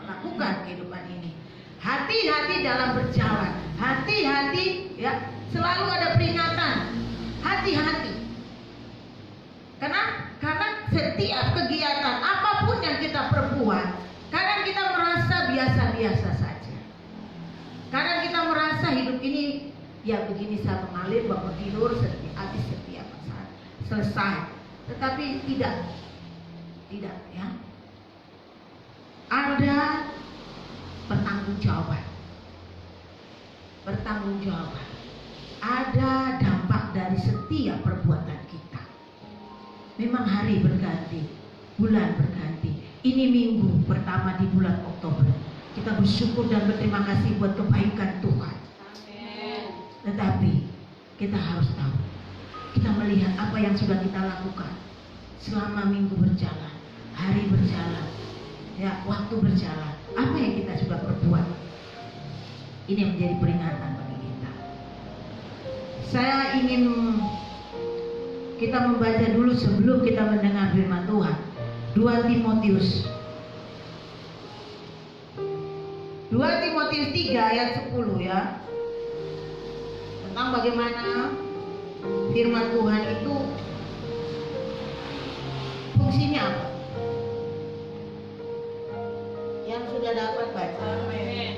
melakukan kehidupan ini. Hati-hati dalam berjalan, hati-hati ya, selalu ada peringatan, hati-hati. Karena setiap kegiatan apapun yang kita perbuat, kadang kita merasa biasa-biasa saja. Kadang kita merasa hidup ini ya begini saja, mengalir, bangun tidur, habis setiap saat selesai. Tetapi tidak ya. Ada pertanggungjawaban. Ada dampak dari setiap perbuatan kita. Memang hari berganti, bulan berganti. Ini minggu pertama di bulan Oktober. Kita bersyukur dan berterima kasih buat kebaikan Tuhan. Amin. Tetapi kita harus tahu, kita melihat apa yang sudah kita lakukan selama minggu berjalan, hari berjalan, ya, waktu berjalan. Apa yang kita sudah perbuat? Ini menjadi peringatan bagi kita. Saya ingin kita membaca dulu sebelum kita mendengar firman Tuhan. 2 Timotius 3 ayat 10 ya. Tentang bagaimana firman Tuhan itu fungsinya apa? Yang sudah dapat baca. Amin.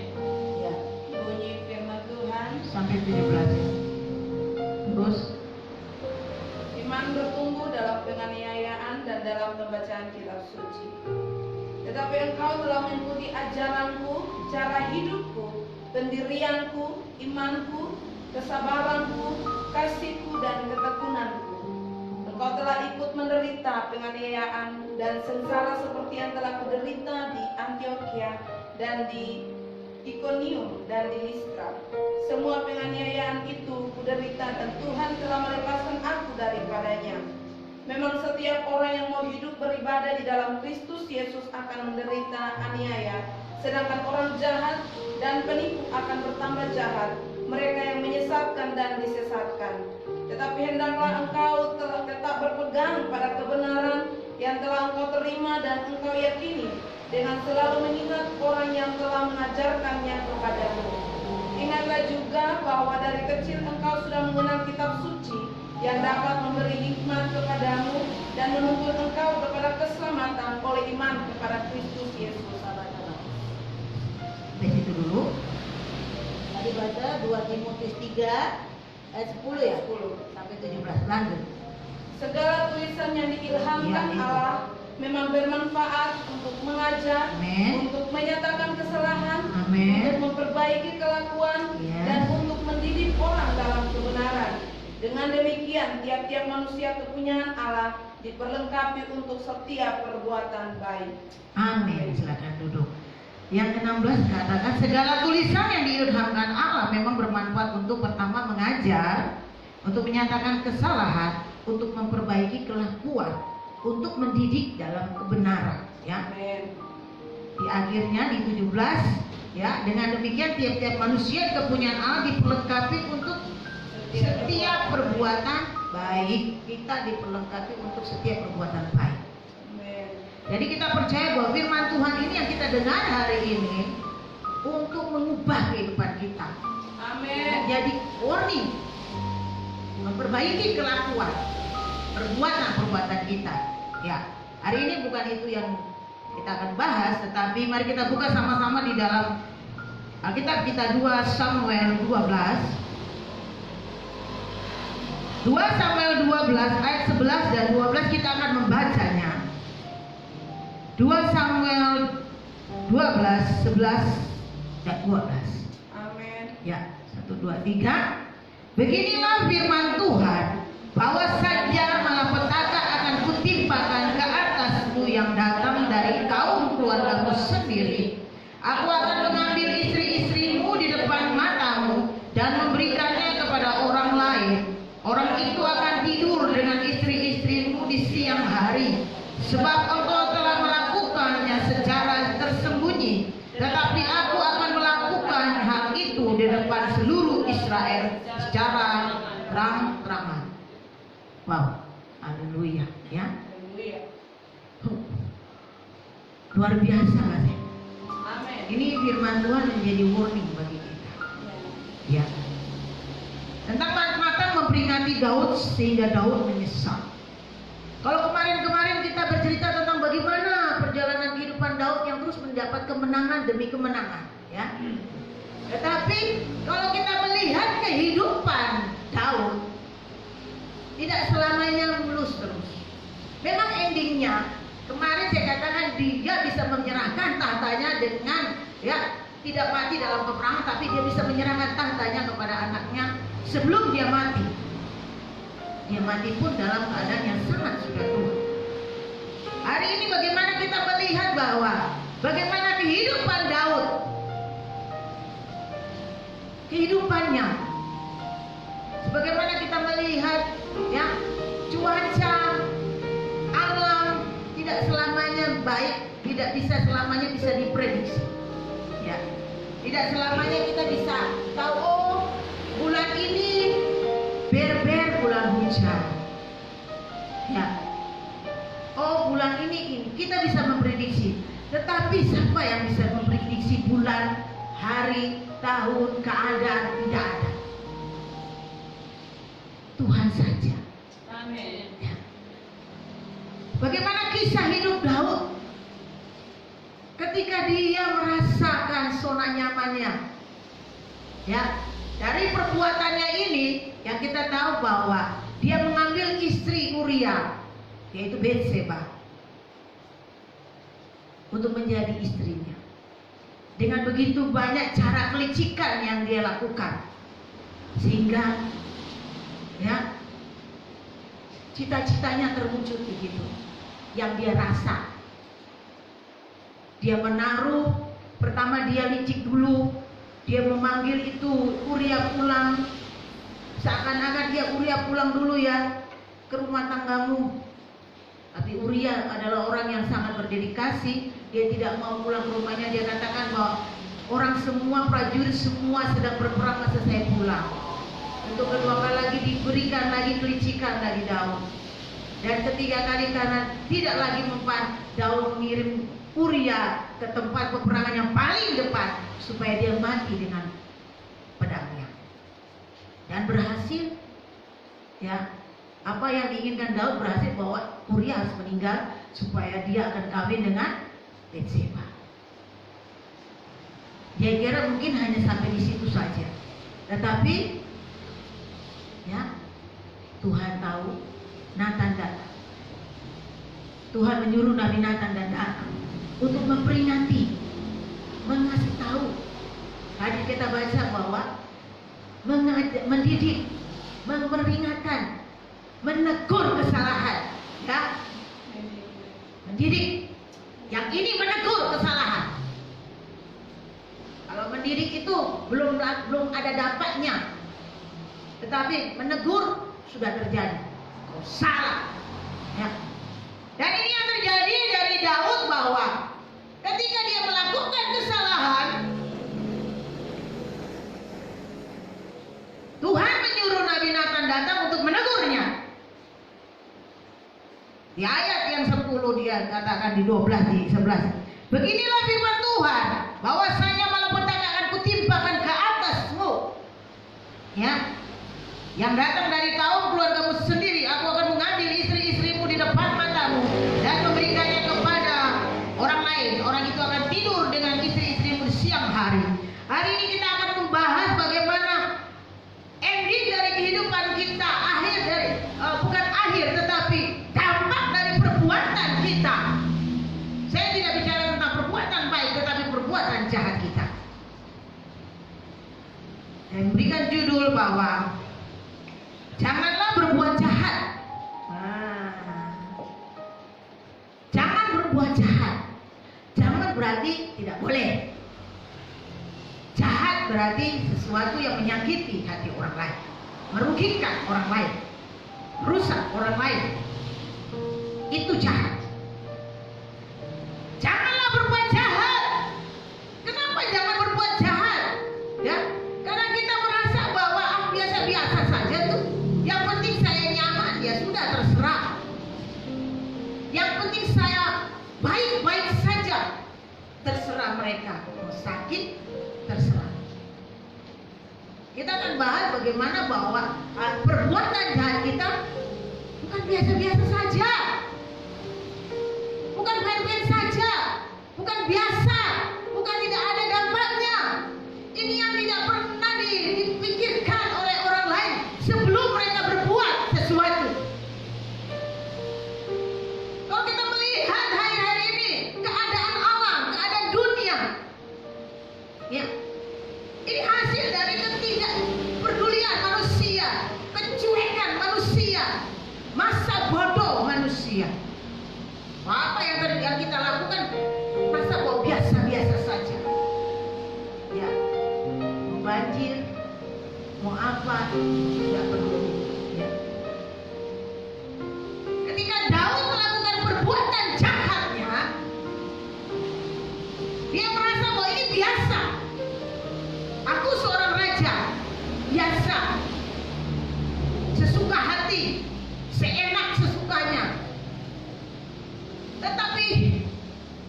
Ya, Bunyi firman Tuhan. sampai 17. Terus Iman bertumbuh dalam penganiayaan dan dalam pembacaan kitab suci. Tetapi engkau telah mengikuti ajaranku, cara hidupku, pendirianku, imanku, kesabaranku, kasihku, dan ketekunanku. Engkau telah ikut menderita penganiayaan dan sengsara seperti yang telah kuderita di Antioquia dan di Ikonium dan di Listra. Semua penganiayaan itu kuderita dan Tuhan telah melepaskan aku daripadanya. Memang setiap orang yang mau hidup beribadah di dalam Kristus Yesus akan menderita aniaya, sedangkan orang jahat dan penipu akan bertambah jahat, mereka yang menyesatkan dan disesatkan. Tetapi hendaklah engkau tetap berpegang pada kebenaran yang telah engkau terima dan engkau yakini, dengan selalu mengingat orang yang telah mengajarkannya kepadamu. Ingatlah juga bahwa dari kecil engkau sudah mengenal kitab suci yang dapat memberi hikmat kepadamu dan menuntun engkau kepada keselamatan oleh iman kepada Kristus Yesus. Di situ dulu. Tadi baca 2 Timotius 3 ayat 10 ya? 10 sampai 17. Lanjut. Segala tulisan yang diilhamkan Ya, Allah memang bermanfaat untuk mengajar, Amin. untuk menyatakan kesalahan, Amin. untuk memperbaiki kelakuan, Yes. dan untuk mendidik orang dalam kebenaran. Dengan demikian, tiap-tiap manusia kepunyaan Allah diperlengkapi untuk setiap perbuatan baik. Amin. Silakan duduk. Yang ke-16 katakan segala tulisan yang diilhamkan Allah memang bermanfaat untuk pertama mengajar, untuk menyatakan kesalahan, untuk memperbaiki kelakuan, untuk mendidik dalam kebenaran, ya. Amin. Di akhirnya di 17 ya, dengan demikian tiap-tiap manusia kepunyaan Allah diperlengkapi untuk setiap perbuatan baik. Kita diperlengkapi untuk setiap perbuatan baik. Amin. Jadi kita percaya bahwa firman Tuhan ini yang kita dengar hari ini untuk mengubah kehidupan kita. Amin. Jadi warning, memperbaiki kelakuan, perbuatan kita. Ya, hari ini bukan itu yang kita akan bahas, tetapi mari kita buka sama-sama di dalam Alkitab kita 2 Samuel 12. 2 Samuel 12 ayat 11 dan 12 kita akan membacanya. 2 Samuel 12, 11 dan 12. Amin. Ya, 1, 2, 3. Beginilah firman Tuhan, bahwa saja malapetaka akan kutimpakan ke atasmu yang datang dari kaum keluargamu sendiri. Aku akan mengambil istri-istrimu di depan matamu dan memberikannya kepada orang lain. Orang itu akan tidur dengan istri-istrimu di siang hari, sebab engkau telah melakukannya secara tersembunyi, tetapi aku akan melakukan hal itu di depan seluruh Israel secara terang-terangan. Wow, haleluya, ya. Haleluya. Luar biasa kan ya? Ini firman Tuhan menjadi warning bagi kita. Ya. Tentang Nathan memperingati Daud sehingga Daud menyesal. Kalau kemarin-kemarin kita bercerita tentang bagaimana perjalanan kehidupan Daud yang terus mendapat kemenangan demi kemenangan, ya. Tetapi kalau kita melihat kehidupan Daud, tidak selamanya mulus terus. Memang endingnya kemarin saya katakan dia bisa menyerahkan tahtanya dengan tidak mati dalam peperangan, tapi dia bisa menyerahkan tahtanya kepada anaknya sebelum dia mati. Dia mati pun dalam keadaan yang sangat sudah tua. Hari ini bagaimana kita melihat bahwa bagaimana kehidupan Daud, kehidupannya, sebagaimana kita melihat cuaca alam tidak selamanya baik, tidak bisa selamanya bisa diprediksi. Ya, tidak selamanya kita bisa tahu, oh bulan ini ber bulan hujan. Ya, oh bulan ini kita bisa memprediksi. Tetapi siapa yang bisa memprediksi bulan, hari, tahun, keadaan? Tidak ada. Tuhan saja. Amin. Ya. Bagaimana kisah hidup Daud? Ketika dia merasakan zona nyamannya, ya, dari perbuatannya ini yang kita tahu bahwa dia mengambil istri Uria, yaitu Betseba, untuk menjadi istrinya. Dengan begitu banyak cara kelicikan yang dia lakukan, sehingga cita-citanya terwujud begitu, yang dia rasa. Dia menaruh, pertama dia licik dulu, dia memanggil itu Uria pulang, seakan-akan dia Uria pulang dulu ya ke rumah tanggamu. Tapi Uria adalah orang yang sangat berdedikasi, dia tidak mau pulang ke rumahnya. Dia katakan bahwa orang semua, prajurit semua sedang berperang masa saya pulang. Untuk kedua kali lagi diberikan lagi kelicikan dari Daud. Dan ketiga kali karena tidak lagi mempan, Daud mengirim Uria ke tempat peperangan yang paling depan supaya dia mati dengan pedangnya. Dan berhasil, ya, apa yang diinginkan Daud berhasil, bahwa Uria harus meninggal supaya dia akan kawin dengan Betseba. Dia kira mungkin hanya sampai di situ saja, tetapi ya, Tuhan tahu. Nathan datang. Tuhan menyuruh Nabi Nathan dan datang untuk memperingati, mengasih tahu. Tadi kita baca bahwa mendidik, memperingatkan, menegur kesalahan, ya, mendidik. Yang ini menegur kesalahan. Kalau mendidik itu belum ada dampaknya, tetapi menegur sudah terjadi. Kau salah, ya. Dan ini yang terjadi dari Daud, bahwa ketika dia melakukan kesalahan, Tuhan menyuruh Nabi Nathan datang untuk menegurnya. Di ayat yang 10 dia katakan, di 12, di 11. Beginilah firman Tuhan, bahwasanya malapetaka akan kutimpakan ke atasmu, ya, yang datang dari kaum keluargamu sendiri. Aku akan mengambil istri-istrimu di depan matamu dan memberikannya kepada orang lain. Orang itu akan tidur dengan istri-istrimu di siang hari. Hari ini kita akan membahas bagaimana ending dari kehidupan kita, akhir dari bukan akhir, tetapi dampak dari perbuatan kita. Saya tidak bicara tentang perbuatan baik, tetapi perbuatan jahat kita. Saya memberikan judul bahwa janganlah berbuat jahat. Jangan berbuat jahat. Jangan berarti tidak boleh. Jahat berarti sesuatu yang menyakiti hati orang lain, merugikan orang lain, merusak orang lain. Itu jahat. Janganlah berbuat jahat. Kenapa jangan berbuat jahat? Ya, karena kita merasa bahwa biasa-biasa saja tuh. Yang penting saya nyaman, ya sudah, terserah. Yang penting saya baik-baik saja, terserah mereka. Mau sakit, terserah. Kita akan bahas bagaimana bahwa perbuatan jahat kita bukan biasa-biasa saja, bukan main-main saja, bukan biasa, bukan tidak ada dampaknya. Ini yang tidak pernah dipikirkan oleh orang lain sebelum mereka berbuat sesuatu. Kalau kita melihat hari-hari ini keadaan alam, keadaan dunia, ya, ini hasil dari ketidakpedulian manusia, kecuekan manusia, masa bodoh manusia. Apa yang kita lakukan masa bahwa biasa-biasa saja. Ya, mau banjir, mau apa, tidak peduli. Ya. Ketika Daud melakukan perbuatan jahatnya, dia merasa bahwa ini biasa. Aku seorang raja, biasa, sesuka hati, seenak sesukanya. Tetapi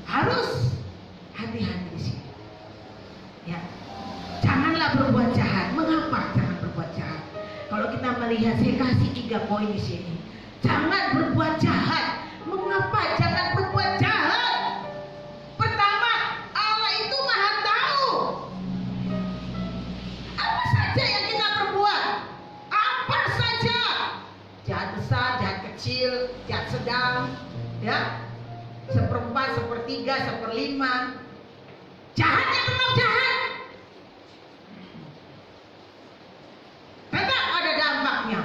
harus hati-hati di sini. Ya, janganlah berbuat jahat. Mengapa jangan berbuat jahat? Kalau kita melihat, saya kasih 3 poin di sini. Jangan berbuat jahat. Mengapa jangan berbuat jahat? Pertama, Allah itu Maha Tahu. Apa saja yang kita perbuat, apa saja, jahat besar, jahat kecil, jahat sedang, ya, 1/4, 1/3, 1/5, jahatnya tetap jahat, tetap ada dampaknya.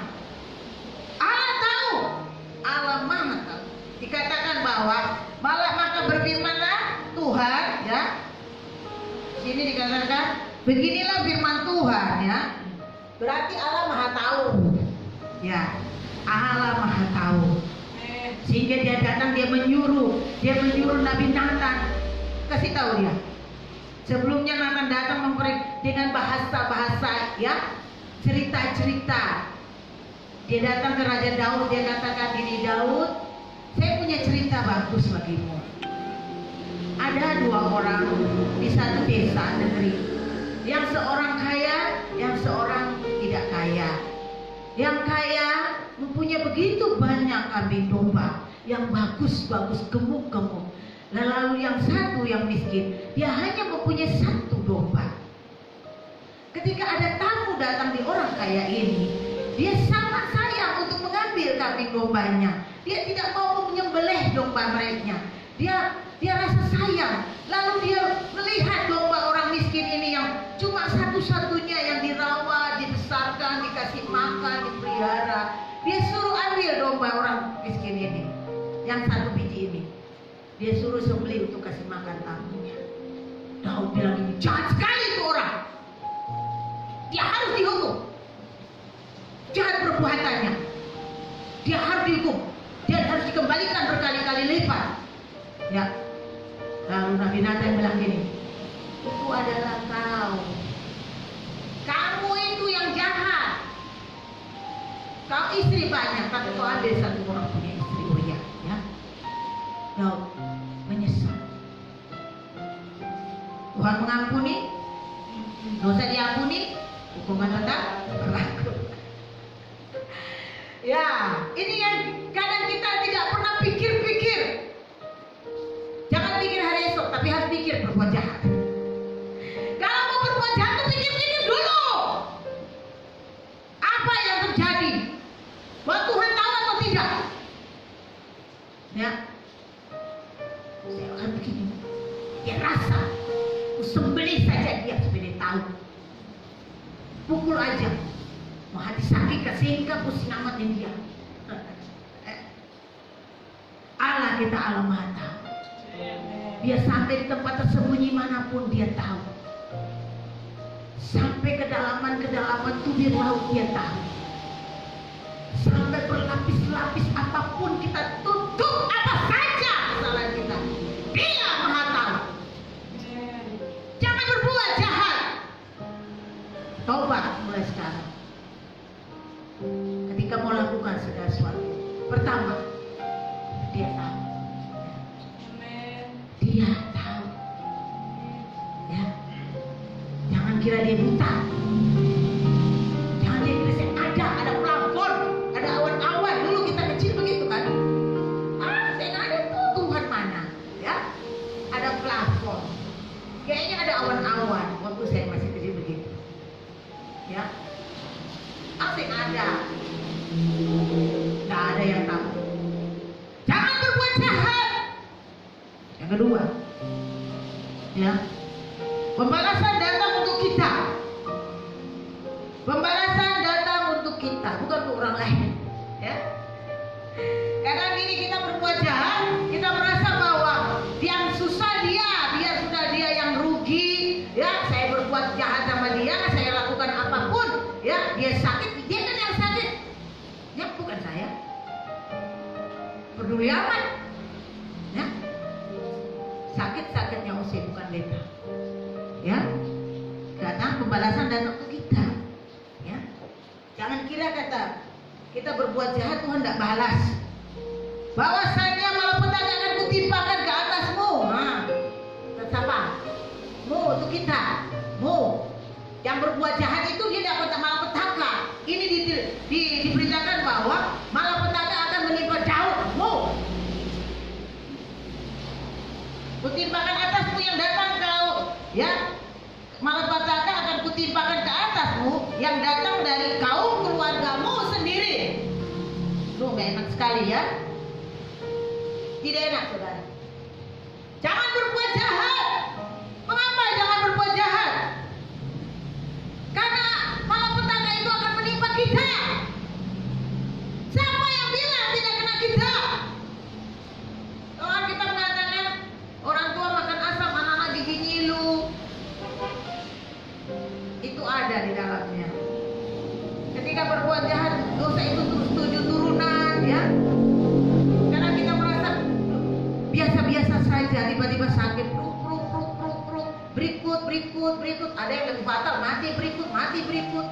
Allah tahu, Allah Maha Tahu. Dikatakan bahwa malah maka berfirmanlah Tuhan, ya. Sini dikatakan beginilah firman Tuhan, ya. Berarti Allah Maha Tahu, ya. Allah Maha Tahu. Sehingga dia datang, dia menyuruh Nabi Nathan, kasih tahu dia. Sebelumnya Nathan datang dengan bahasa-bahasa, ya, cerita-cerita. Dia datang ke Raja Daud, dia katakan gini, Daud, saya punya cerita bagus bagimu. Ada 2 orang di satu desa negeri, yang seorang kaya, yang seorang tidak kaya. Yang kaya mempunyai begitu banyak kambing domba yang bagus-bagus, gemuk-gemuk. Lalu yang satu yang miskin, dia hanya mempunyai 1 domba. Ketika ada tamu datang di orang kaya ini, dia sangat sayang untuk mengambil kambing dombanya. Dia tidak mau menyembelih domba mereka. Dia rasa sayang. Lalu dia melihat domba orang miskin ini yang cuma satu-satunya yang dirawat, dibesarkan, dikasih makan, dipelihara. Dia suruh ambil domba orang miskin ini, yang 1 biji ini. Dia suruh sembelih untuk kasih makan tamunya. Daud bilang ini jahat sekali itu orang. Dia harus dihukum. Jahat perbuatannya. Dia harus dihukum. Dia harus dikembalikan berkali-kali lipat. Ya. Lalu Nabi Nathan bilang gini, itu adalah kau. Kamu itu yang jahat. Kau istri banyak, tapi kau ambil 1 orang punya istri Uriah, ya. Daud menyesal. Tuhan mengampuni, dosa diampuni, hukuman tetap berlaku. Ya, ini yang kadang kita tidak pernah pikir-pikir. Jangan pikir hari esok, tapi harus pikir berbuat jahat. Kalau mau berbuat jahat, pikir-pikir dulu. Apa yang terjadi? Bahwa Tuhan tahu atau tidak? Ya, saya akan begini. Dia rasa, sembelih saja dia supaya tahu. Pukul aja, mau hati sakit sehingga pusing amatin dia. Allah kita Allah Maha Tahu. Dia sampai di tempat tersembunyi manapun dia tahu. Sampai kedalaman tubir laut dia tahu. Sampai berlapis-lapis apapun kita tutup apa saja kesalahan kita, dia Maha Tahu. Jangan berbuat jahat. Taubat mulai sekarang. Ketika mau lakukan segala sesuatu, pertama dia tahu. Dia tahu. Jangan kira dia buta. Jangan dia kira saya ada plafon, ada awan-awan. Dulu kita kecil begitu kan. Saya nggak ada tuh Tuhan mana, ya? Ada plafon. Kayaknya ada awan-awan. Waktu saya masih kecil begitu, ya. Asing ada. Nggak ada yang tahu. Jangan berbuat jahat. Yang kedua, ya, pembalasan datang untuk kita. Pembalasan datang untuk kita, bukan untuk orang lain, ya. Karena gini, kita berbuat jahat, kita merasa bahwa yang susah dia yang rugi, ya. Saya berbuat jahat sama dia, saya lakukan apapun, ya. Dia sakit, dia kan yang sakit, ya, bukan saya. Peduli amat, ya. Sakit-sakitnya Ose, bukan beta, ya. Karena pembalasan datang ke kita, ya. Jangan kira kata kita berbuat jahat Tuhan tidak balas. Bahwasanya malapetaka akan kutimpakan ke atasmu. Siapa? Mu, itu kita. Mu, yang berbuat jahat itu dia dapat malapetaka. Ini diberitakan bahwa malapetaka akan menimpa Daud. Mu, kutimpakan atasmu yang datang kau, ya. Malapetaka akan kutimpakan ke atasmu yang datang dari kaum keluargamu sendiri. Lu gak enak sekali, ya. Tidak enak, saudara. Jangan berbuat jahat. Mengapa jangan berbuat jahat? Karena malapetaka itu akan menimpa kita. Siapa yang bilang tidak kena kita? Kalau kita mengatakan orang tua makan asam, anak-anak gigi nyilu, itu ada di dalamnya. Ketika berbuat jahat, dosa itu terus 7 turunan, ya. Karena kita merasa biasa-biasa saja, tiba-tiba sakit, berikut, ada yang lebih fatal, mati berikut.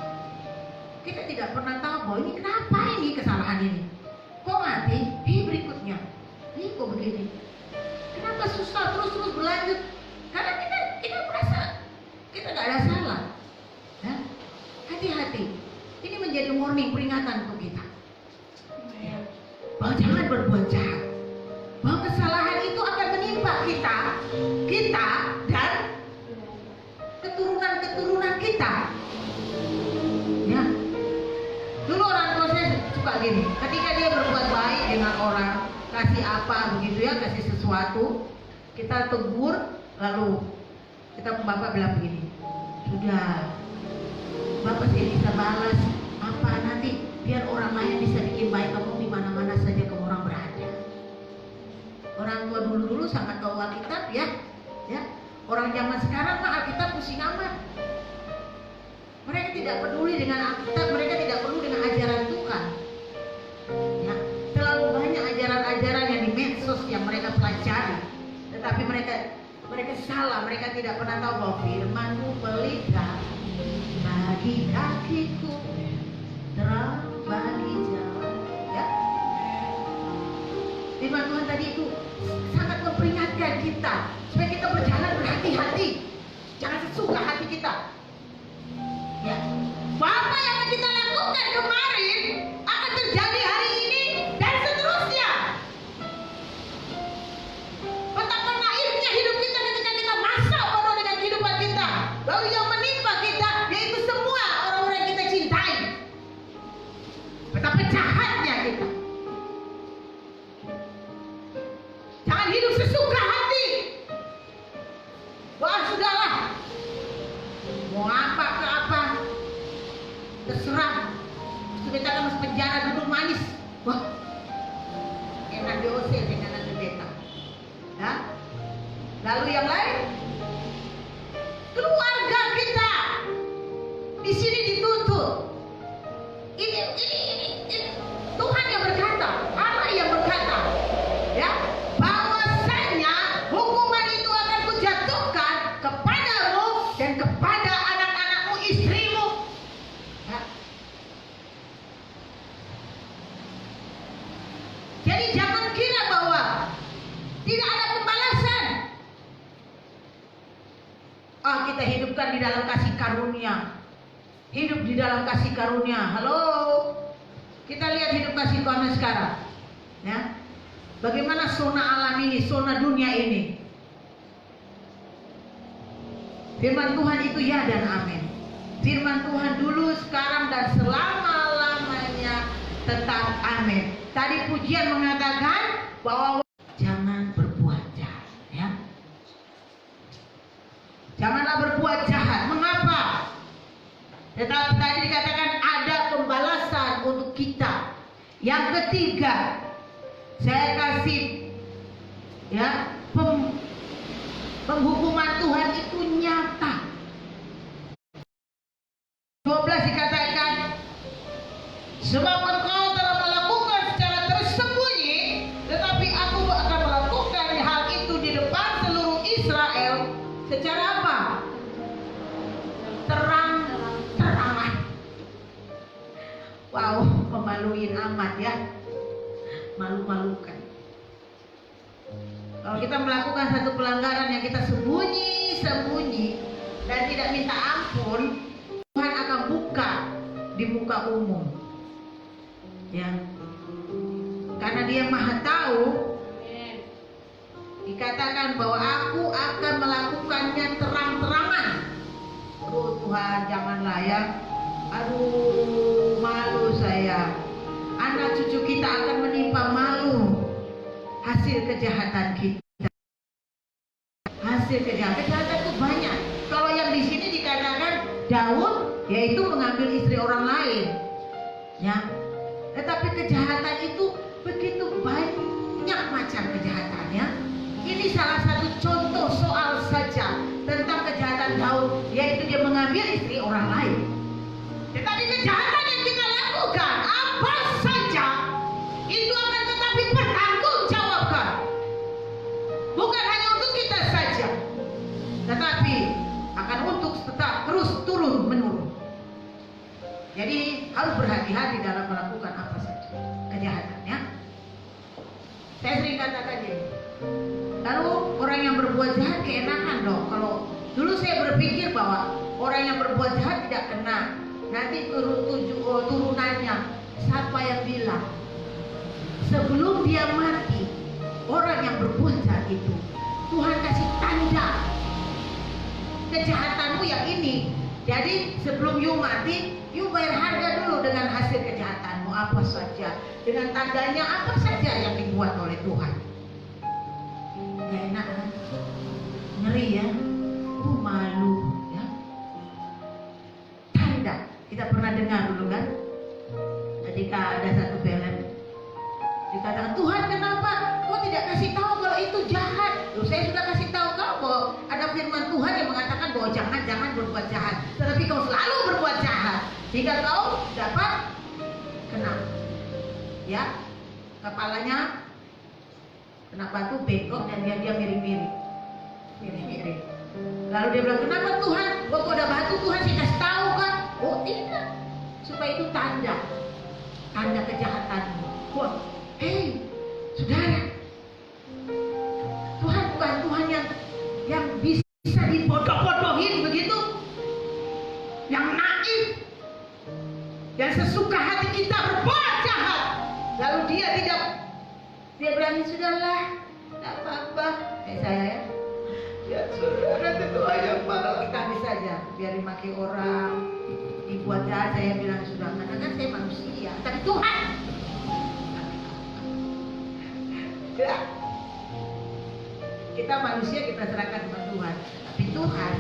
Kita tidak pernah tahu bahwa ini kenapa ini kesalahan ini. Kok mati? Berikutnya. Ini kok begini. Kenapa susah terus berlanjut? Karena kita merasa kita nggak ada salah. Ya? Hati-hati. Ini menjadi warning, peringatan untuk kita. Bahwa jangan berbuat jahat. Bahwa kesalahan itu akan menimpa kita dan keturunan kita. Ya. Dulu orang tua saya suka gini. Ketika dia berbuat baik dengan orang, kasih apa begitu, ya, kasih sesuatu, kita tegur, lalu kita bapak bilang begini, sudah, bapak tidak bisa balas apa, nanti biar orang lain bisa bikin baik kamu di mana-mana saja kamu orang berada. Orang tua dulu sangat tahu Alkitab, ya. Orang zaman sekarang mah Alkitab pusing amat. Mereka tidak peduli dengan Alkitab, mereka tidak peduli dengan ajaran Tuhan. Ya, terlalu banyak ajaran-ajaran yang di medsos yang mereka pelajari, tetapi mereka salah, mereka tidak pernah tahu bahwa firman-Mu pelita bagi kakiku, terang bagi jalan. Ya, firman Tuhan tadi itu sangat memperingatkan kita supaya kita berjalan berhati-hati, jangan sesuka hati kita. Ya, apa yang kita lakukan kemarin akan terjadi hari ini dan seterusnya. Betapa naifnya hidup kita ketika kita masak penuh dengan kehidupan kita, lalu yang menimpa kita yaitu semua orang-orang yang kita cintai. Betapa jahatnya kita. Jangan hidup sesuka hati. Wah, sudahlah, mau apa ke apa, terserah. Kita kan masuk penjara duduk manis. Wah, enak diusir dengan anak beta. Ya. Lalu yang lain, keluarga kita di sini dituntut. Ini Tuhan yang berkata, Allah yang berkata, ya, bahwasanya hukuman itu akan kujatuhkan kepadamu dan kepada anak-anakmu, istrimu. Ya. Jadi jangan kira bahwa tidak ada pembalasan. kita hidupkan di dalam kasih karunia. Hidup di dalam kasih karunia. Halo. Kita lihat hidup kasih karunia sekarang. Ya. Bagaimana zona alam ini, zona dunia ini. Firman Tuhan itu ya dan amin. Firman Tuhan dulu, sekarang, dan selama-lamanya tetap amin. Tadi pujian mengatakan bahwa jangan berbuat jahat, ya. Janganlah berbuat jahat. Mengapa? Tetapi tadi dikatakan ada pembalasan untuk kita. Yang ketiga, saya kasih ya, penghukuman Tuhan itu nyata. 12 dikatakan, sebab engkau telah melakukan secara tersembunyi, tetapi aku akan melakukan hal itu di depan seluruh Israel. Secara apa? Terang-terangan. Wow, memaluin amat ya. Malu-malukan. Kalau kita melakukan satu pelanggaran yang kita sembunyi-sembunyi dan tidak minta ampun, Tuhan akan buka di muka umum. Ya. Karena Dia Maha Tahu. Dikatakan bahwa aku akan melakukannya terang-terangan. Aduh Tuhan, janganlah ya. Aduh, malu saya. Anak cucu kita akan menimpa malu hasil kejahatan kita. Hasil kejahatan itu banyak. Kalau yang di sini dikatakan Daud, yaitu mengambil istri orang lain, ya. Tetapi kejahatan itu begitu banyak macam kejahatannya. Ini salah satu contoh soal saja tentang kejahatan Daud, yaitu dia mengambil istri orang lain. Tetapi kejahatan yang kita lakukan apa saja itu akan tetapi bertanggungjawabkan. Bukan hanya untuk kita saja, tetapi akan untuk tetap terus turun menurun. Jadi harus berhati-hati dalam melakukan apa saja kejahatannya. Saya sering katakan ini. Lalu orang yang berbuat jahat keenakan dong. Kalau dulu saya berpikir bahwa orang yang berbuat jahat tidak kena. Nanti turunannya, siapa yang bilang? Sebelum dia mati, orang yang berbuat jahat itu, Tuhan kasih tanda kejahatanmu yang ini. Jadi sebelum you mati, you bayar harga dulu dengan hasil kejahatanmu apa saja, dengan tandanya apa saja yang dibuat oleh Tuhan. Gak enak kan? Ngeri ya. Malu ya. Tanda. Kita pernah dengar dulu kan, ketika ada satu film dikatakan, Tuhan kenapa kau tidak kasih tahu kalau itu jahat? Loh, saya sudah kasih tahu kau bahwa ada firman Tuhan yang mengatakan bahwa jangan berbuat jahat, tetapi kau selalu berbuat jahat hingga kau dapat kena, ya, kepalanya kena batu bengkok dan dia miring-miring. Lalu dia bilang, kenapa Tuhan? Waktu ada batu Tuhan sih kasih tahu kan? Oh tidak, supaya itu tanda kejahatanmu. Wah, hei, saudara, Tuhan bukan Tuhan yang bisa dibodoh-bodohin begitu, yang naif, yang sesuka hati kita berbuat jahat, lalu dia bilang sudahlah, tidak apa-apa, kayak saya ya. Ya sudah, nanti Tuhan yang malah kami saja, biar dimaki orang, dibuat jahat. Saya bilang sudah, karena kan saya manusia, tapi Tuhan. Ya. Kita manusia kita serahkan kepada Tuhan, tapi Tuhan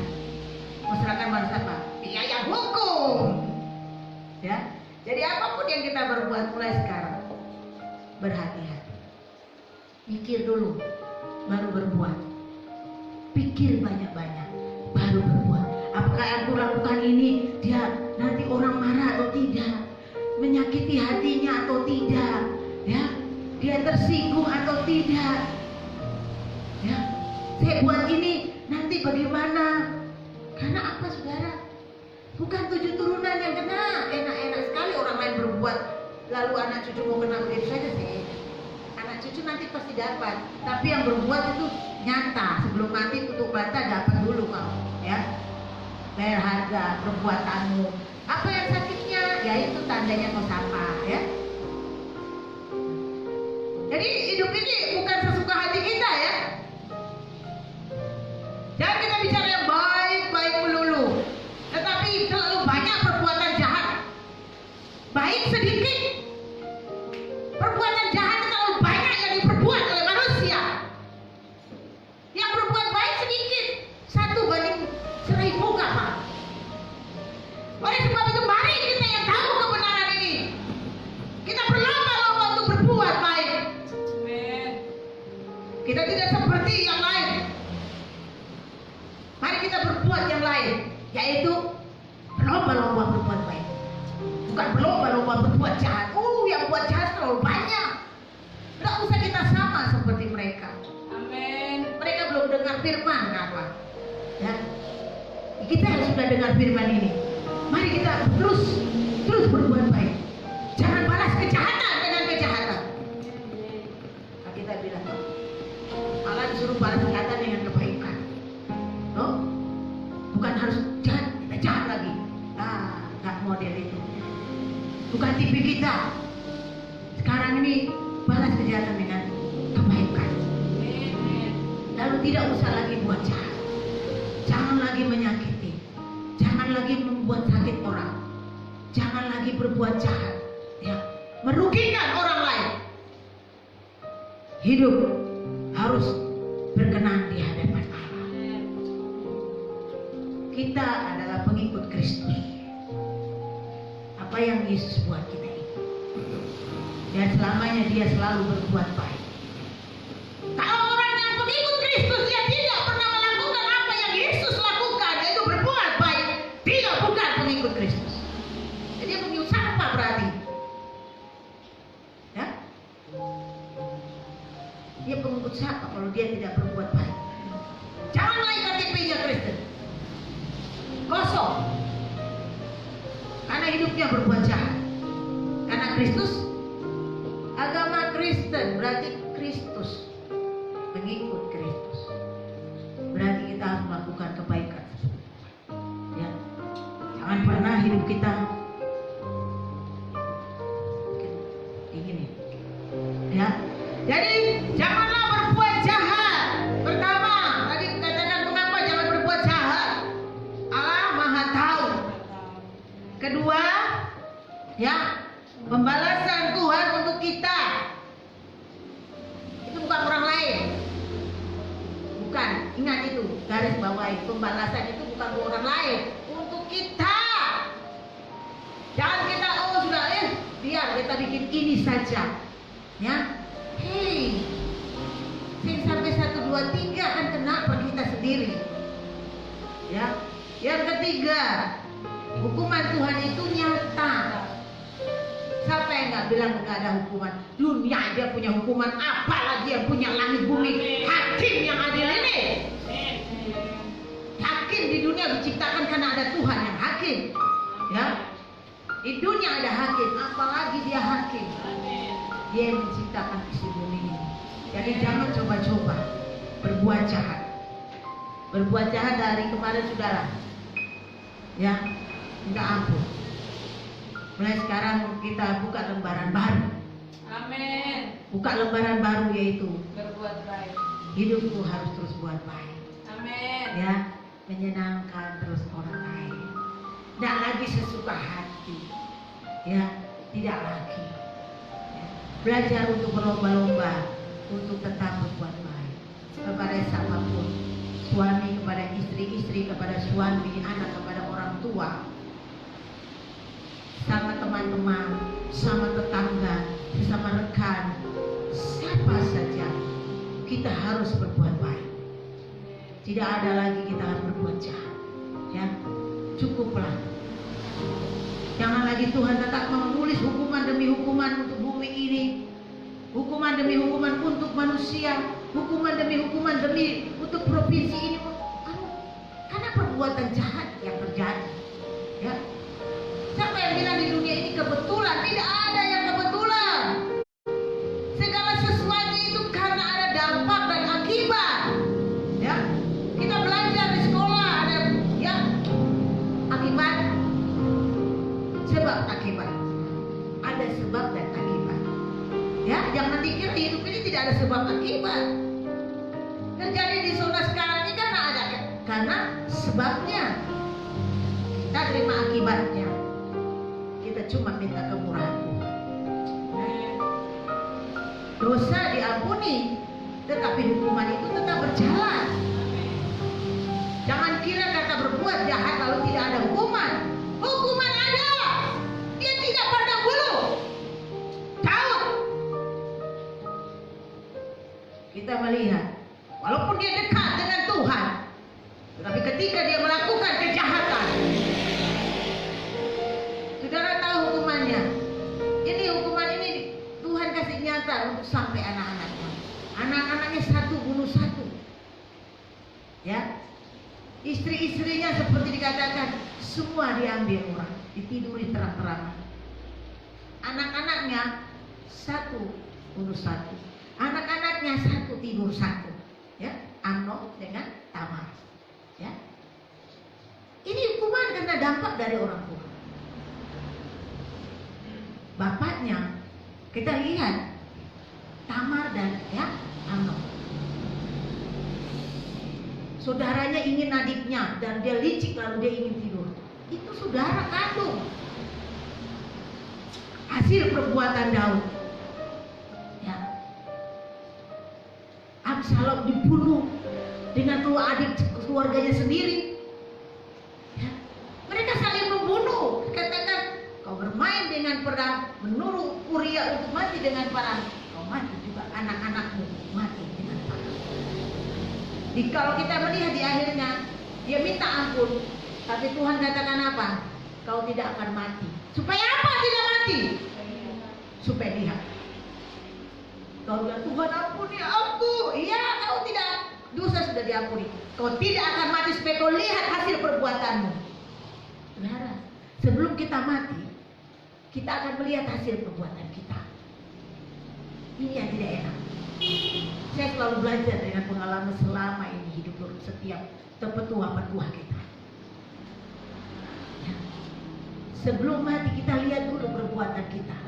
serahkan pada siapa? Dia yang hukum. Ya. Jadi apapun yang kita berbuat mulai sekarang, berhati-hati. Mikir dulu, baru berbuat. Pikir banyak-banyak, baru berbuat. Apakah yang aku lakukan ini dia nanti orang marah atau tidak, menyakiti hatinya atau tidak, ya, dia tersinggung atau tidak, ya, saya buat ini nanti bagaimana? Karena apa saudara? Bukan 7 turunan yang kena. Enak-enak sekali orang lain berbuat, lalu anak cucu mau kena begitu saja sih. Anak cucu nanti pasti dapat, tapi yang berbuat itu nyata. Sebelum mati tutup mata dapat dulu kamu, ya. bayar harga perbuatanmu. Apa yang sakitnya? Ya itu tandanya kau sapa, ya. Jadi hidup ini bukan sesuka hati kita, ya. Jangan kita bicara yang baik-baik melulu, tetapi terlalu banyak perbuatan jahat. Baik sedikit, perbuatan jahat terlalu banyak yang diperbuat oleh manusia. Yang berbuat baik sedikit, 1:1000 kapan? Oleh sebab itu mari kita yang tahu kebenaran ini, kita berlomba-lomba untuk berbuat baik. Kita tidak seperti yang lain. Mari kita berbuat yang lain, yaitu berlomba-lomba berbuat baik. Bukan berlomba-lomba berbuat jahat. Yang buat jahat terlalu banyak. Tidak usah kita sama seperti mereka. Amin. Mereka belum dengar firman, apa? Ya. Kita yang sudah dengar firman ini, mari kita terus berbuat baik. Jangan balas kejahatan dengan kejahatan. Nah, kita bilang, malah disuruh balas kejahatan dengan kebaikan. Loh? Bukan harus jahat, kita jahat lagi. Nggak model itu. Bukan tipe kita. Sekarang ini balas kejahatan dengan kebaikan. Lalu tidak usah lagi buat jahat. Jangan lagi menyakiti. Jangan lagi membuat sakit orang. Jangan lagi berbuat jahat, ya, merugikan orang lain. Hidup harus berkenan di hadapan Allah. Kita adalah pengikut Kristus. Apa yang Yesus buat kita ini, dan selamanya dia selalu berbuat baik. Kalau orang yang pengikut Kristus, dia tidak pernah melakukan apa yang Yesus lakukan, yaitu berbuat baik, dia bukan pengikut Kristus. Jadi dia pengikut siapa berarti? Ya? Dia pengikut siapa kalau dia tidak berbuat baik? Jangan lagi KTP-nya Kristen, kosong. Karena hidupnya berbuat jahat. Karena Kristus, agama Kristen berarti Kristus, pengikut Kristus. Berarti kita harus melakukan kebaikan. Ya, jangan pernah hidup kita dingin, ya. Jadi janganlah berbuat jahat. Pertama, tadi katakan mengapa jangan berbuat jahat? Allah Maha Tahu. Kedua, ya, pembalasan Tuhan untuk kita. Itu bukan orang lain. Bukan, ingat itu, garis bawahi. Pembalasan itu bukan untuk orang lain, untuk kita. Jangan kita, sudah, biar kita bikin ini saja. Ya, hei, sampai 1, 2, 3 kan kena per kita sendiri. Ya, yang ketiga, hukuman Tuhan itu nyata. Siapa yang nggak bilang nggak ada hukuman? Dunia aja punya hukuman, apalagi yang punya langit bumi. Hakim yang adil ini. Hakim di dunia diciptakan karena ada Tuhan yang hakim. Ya, di dunia ada hakim, apalagi dia hakim. Dia yang menciptakan isi bumi ini. Jadi jangan coba-coba berbuat jahat. Berbuat jahat dari kemarin saudara. Ya, minta ampun. Mulai sekarang kita buka lembaran baru. Amin. Buka lembaran baru, yaitu Berbuat baik. hidupku harus terus buat baik. Amin. Ya, menyenangkan terus orang lain. Tidak lagi sesuka hati. Ya, tidak lagi. Ya. Belajar untuk berlomba-lomba untuk tetap berbuat baik kepada siapapun. Suami kepada istri, istri kepada suami, anak kepada orang tua, sama teman-teman, sama tetangga, sama rekan, siapa saja, kita harus berbuat baik. Tidak ada lagi kita harus berbuat jahat. Ya, cukuplah. Jangan lagi Tuhan tetap menulis hukuman demi hukuman untuk bumi ini, hukuman demi hukuman untuk manusia, hukuman demi hukuman demi untuk provinsi ini. Karena perbuatan jahat yang terjadi. Ya. Siapa yang bilang di dunia ini kebetulan? Tidak ada yang kebetulan. Segala sesuatu itu karena ada dampak dan akibat. Ya, kita belajar di sekolah ada, ya, jangan dikira hidup ini tidak ada sebab akibat. Terjadi di zona sekarang ini karena sebabnya. Kita terima akibatnya. Kita cuma minta kemurahan Tuhan. Dosa diampuni, tetapi hukuman itu tetap berjalan. Jangan kira kata berbuat jahat lalu tidak ada hukuman. Hukuman ada. Dia tidak pandang bulu. Tahu. Kita melihat, walaupun dia dekat dengan Tuhan, tetapi ketika dia melakukan kejahatan, saudara tahu hukumannya. Jadi hukuman ini Tuhan kasih nyata untuk sampai anak-anaknya. Anak-anaknya satu bunuh satu. Ya. Istri-istrinya seperti dikatakan semua diambil orang, ditiduri terang-terangan. Anak-anaknya satu bunuh satu. Anak-anaknya satu tidur satu. Ya, Amnon dengan Tamar. Ya. Ini hukuman karena dampak dari orang tua. Bapaknya kita lihat Tamar dan Amnon. Saudaranya ingin adiknya dan dia licik lalu dia ingin tidur. Itu saudara kandung. Hasil perbuatan Daud. Ya. Absalom dibunuh dengan dua adik keluarganya sendiri. Ya. Mereka saling membunuh. Katakan, kau bermain dengan pedang, menuruh Uria untuk mati dengan parang, kau mati juga, anak-anakmu mati dengan parang. Jadi kalau kita melihat di akhirnya, dia minta ampun, tapi Tuhan katakan apa? Kau tidak akan mati. Supaya apa tidak mati? Supaya lihat. Kau bilang, Tuhan ampuni aku. Iya, kau tidak, dosa sudah diampuni. Kau tidak akan mati supaya kau lihat hasil perbuatanmu. Saudara, sebelum kita mati, kita akan melihat hasil perbuatan kita. Ini yang tidak enak. Saya selalu belajar dengan pengalaman selama ini hidup setiap petua-petua kita. Ya. Sebelum mati kita lihat dulu perbuatan kita,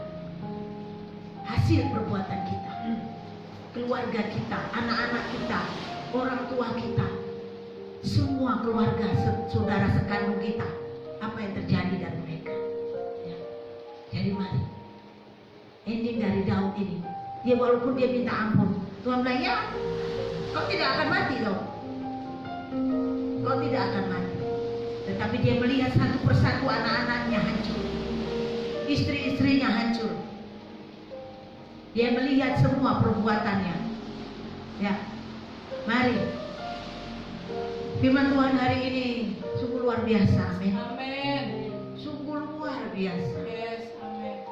hasil perbuatan kita, keluarga kita, anak-anak kita, orang tua kita, semua keluarga saudara sekandung kita, apa yang terjadi dari mereka. Ya. Jadi mari, ending dari Daud ini, dia walaupun dia minta ampun, Tuhan bilang ya, kau tidak akan mati loh. Kau tidak akan mati. Tetapi dia melihat satu persatu anak-anaknya hancur, istri-istrinya hancur. Dia melihat semua perbuatannya. Ya, mari. Firman Tuhan hari ini sungguh luar biasa. Amin. Amin. Sungguh luar biasa. Yes, amin.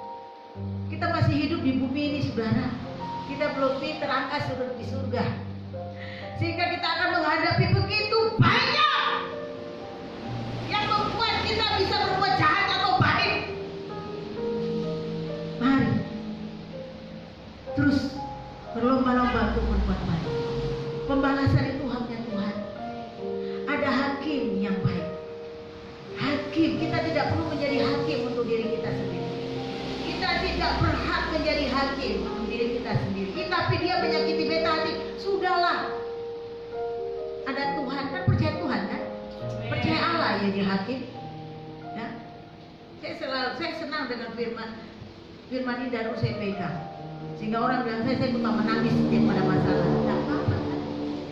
Kita masih hidup di bumi ini, saudara. Kita belum terangkat sudah di surga. Sehingga kita akan menghadapi begitu banyak yang membuat kita bisa berbuat jahat atau baik. Mari terus berlomba-lomba untuk berbuat baik. Pembalasan itu haknya Tuhan. Ada hakim yang baik. Hakim, kita tidak perlu menjadi hakim untuk diri kita sendiri. Kita tidak berhak menjadi hakim untuk diri kita sendiri. Tapi dia menyakiti beta hati, sudahlah. Ada Tuhan, kan percaya Tuhan kan? Percaya Allah ya dia hakim. Ya. Saya senang dengan firman ini dan saya pegang. Sehingga orang bilang saya suka menangis setiap pada masalah. Tidak apa-apa kan?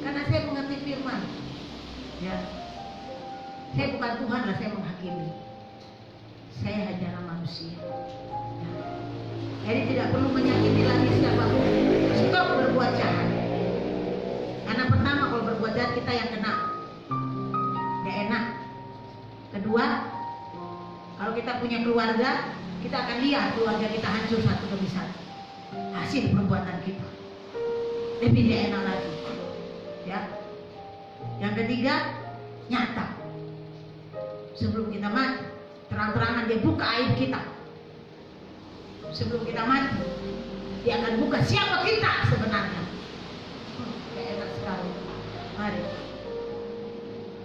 Karena saya mengerti firman. Ya. Saya bukan Tuhan lah, saya menghakimi. Saya hanyalah manusia. Ya. Jadi tidak perlu menyakiti lagi siapapun. Stop berbuat jahat. Karena pertama kalau berbuat jahat kita yang kena. Gak enak. Kedua, kalau kita punya keluarga, kita akan lihat keluarga kita hancur satu demi satu. Hasil perbuatan kita. Lebih gak enak lagi. Ya. Yang ketiga, nyata. Sebelum kita mati, terang-terangan dia buka aib kita. Sebelum kita mati, dia akan buka siapa kita sebenarnya. Gak enak sekali.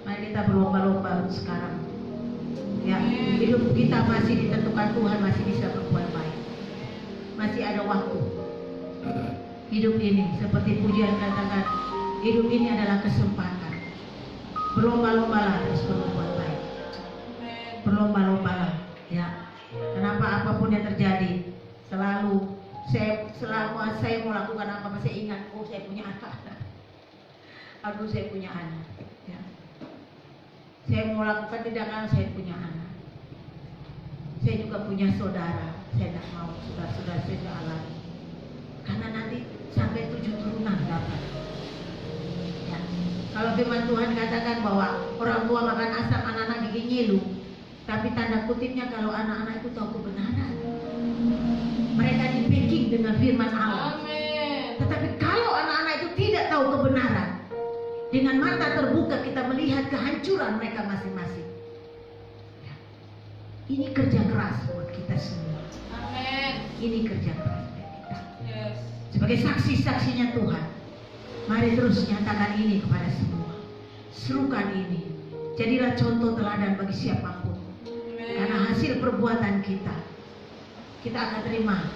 Mari kita berlomba-lomba sekarang. Ya, hidup kita masih ditentukan Tuhan, masih bisa berbuat baik. Masih ada waktu. Hidup ini seperti pujian katakan, hidup ini adalah kesempatan. Berlomba-lombalah terus berbuat baik. Berlomba-lombalah, ya. Kenapa apapun yang terjadi, selalu saya mau lakukan apa, saya ingat, oh saya punya anak. Aduh saya punya anak. Ya. Saya mau lakukan tindakan, saya punya anak. Saya juga punya saudara. Saya tidak mau saudara-saudara saya alami. Karena nanti sampai 7 turunan dapat. Ya. Kalau firman Tuhan katakan bahwa orang tua makan asam, anak-anak gigi ngilu. Tapi tanda kutipnya kalau anak-anak itu tahu kebenaran, mereka di-backing dengan firman Allah. Amin. Tetapi kalau anak-anak itu tidak tahu kebenaran, dengan mata terbuka kita melihat kehancuran mereka masing-masing. Ya. Ini kerja keras buat kita semua. Amin. Ini kerja keras buat kita. Yes. Sebagai saksi-saksinya Tuhan, mari terus nyatakan ini kepada semua. Serukan ini. Jadilah contoh teladan bagi siapapun. Karena hasil perbuatan kita akan terima,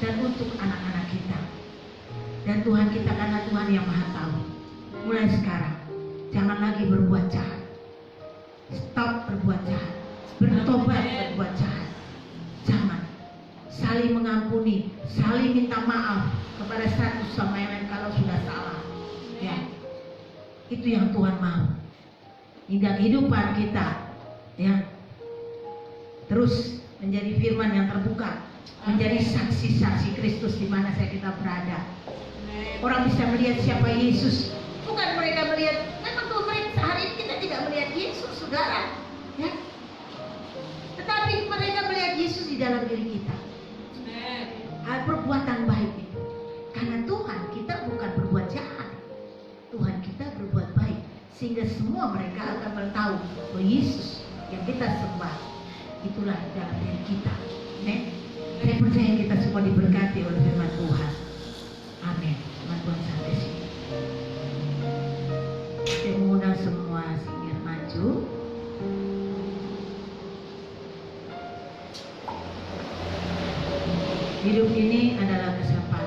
dan untuk anak-anak kita. Dan Tuhan kita, karena Tuhan yang Maha Tahu, mulai sekarang jangan lagi berbuat jahat. Stop berbuat jahat. Bertobat berbuat jahat. Jangan. Saling mengampuni, saling minta maaf kepada satu sama yang lain kalau sudah salah. Ya. Itu yang Tuhan mau. Hingga kehidupan kita, ya, terus menjadi firman yang terbuka, menjadi saksi-saksi Kristus di mana saja kita berada. Orang bisa melihat siapa Yesus, bukan mereka melihat. Memang Tuhan, mereka hari ini kita tidak melihat Yesus, saudara, ya. Tetapi mereka melihat Yesus di dalam diri kita. Perbuatan baik itu. Karena Tuhan kita bukan berbuat jahat, Tuhan kita berbuat baik, sehingga semua mereka akan tahu bahwa Yesus yang kita sembah itulah di dalam diri kita. Amin. Saya percaya kita semua diberkati oleh firman Tuhan. Amin. Firman Tuhan sampai sini. Saya mengundang semua singir maju. Hidup ini adalah kesempatan.